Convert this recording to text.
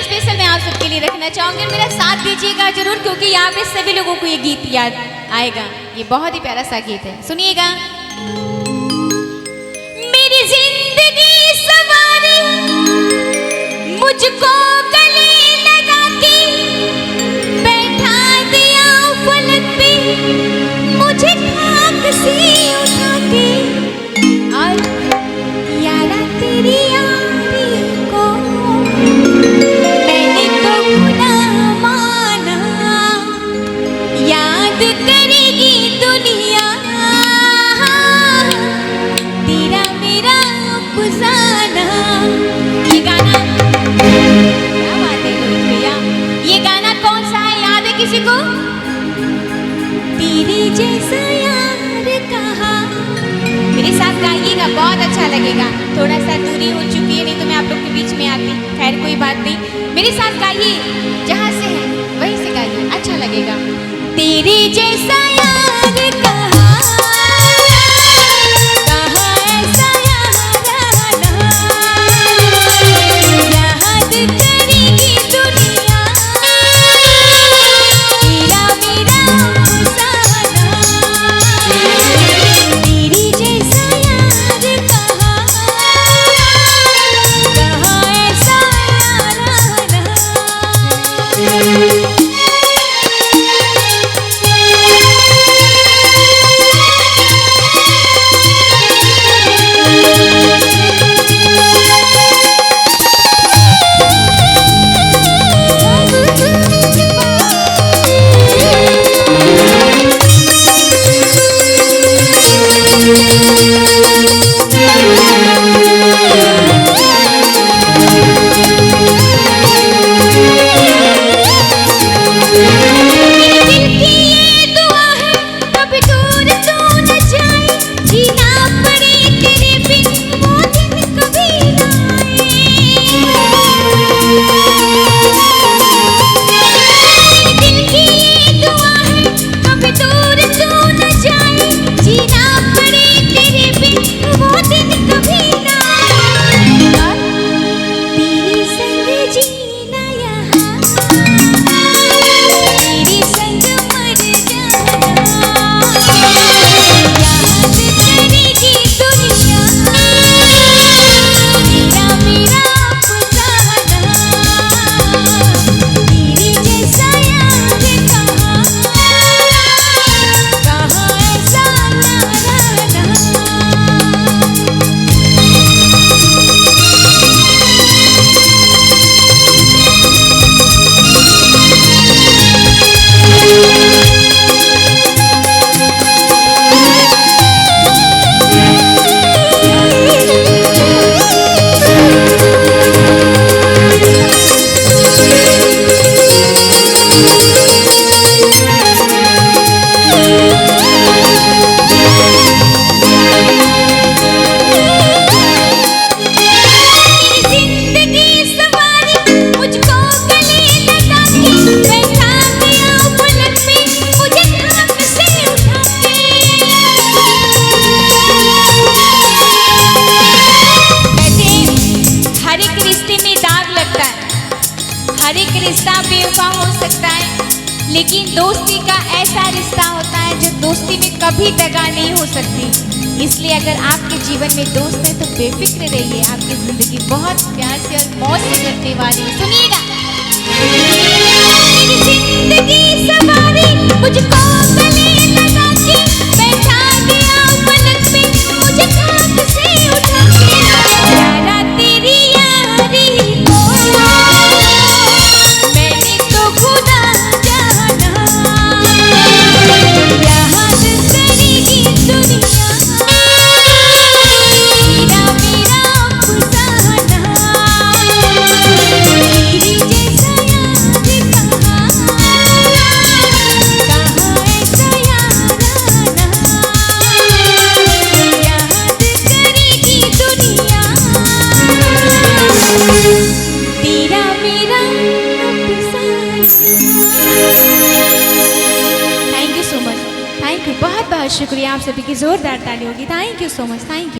Special मैं आप सबके लिए रखना चाहूंगी। मेरा साथ दीजिएगा जरूर, क्योंकि यहाँ पे सभी लोगों को ये गीत याद आएगा। ये बहुत ही प्यारा सा गीत है, सुनिएगा। मेरी जिंदगी सवारी मुझको गले लगा के बैठा दिया फलक पे, मुझे खाक से उठा के, और यारा तेरी यारी को मैंने तो खुदा माना, याद करेगी दुनिया तेरा मेरा अफसाना। ये गाना क्या बात है रोहित भैया, ये गाना कौन सा है, याद है किसी को? तेरे जैसा यार कहा। मेरे साथ गाइएगा, बहुत अच्छा लगेगा। थोड़ा सा दूरी हो चुकी है, नहीं तो मैं आप लोग के बीच में आती। खैर कोई बात नहीं, मेरे साथ गाइए, जहाँ से है वहीं से गाइए, अच्छा लगेगा। तेरे जैसा यार कहा, कहा ऐसा यार आना, याद करेगी दुनिया तेरा मेरा अफसाना। तेरी जैसा यार कहा, कहा ऐसा यार आना। हर एक रिश्ता बेवफा हो सकता है, लेकिन दोस्ती का ऐसा रिश्ता होता है जो दोस्ती में कभी दगा नहीं हो सकती। इसलिए अगर आपके जीवन में दोस्त है तो बेफिक्र रहिए, आपकी जिंदगी बहुत प्यार से और मौज से कटने वाली है। सुनिएगा। जिंदगी सवारी मुझको गले लगा के बैठा दिया पलक पे, मुझे खाक से उठा के, यारा तेरी यारी को मैंने तो खुदा जाना, याद करेगी दुनिया तेरा मेरा अफसाना। तेरी जैसा यार कहा, कहा ऐसा यार आना, याद करेगी दुनिया तेरा मेरा अफसाना। Thank you so much, thank you, बहुत बहुत शुक्रिया। आप सभी की जोरदार ताली होगी। Thank you so much, thank you.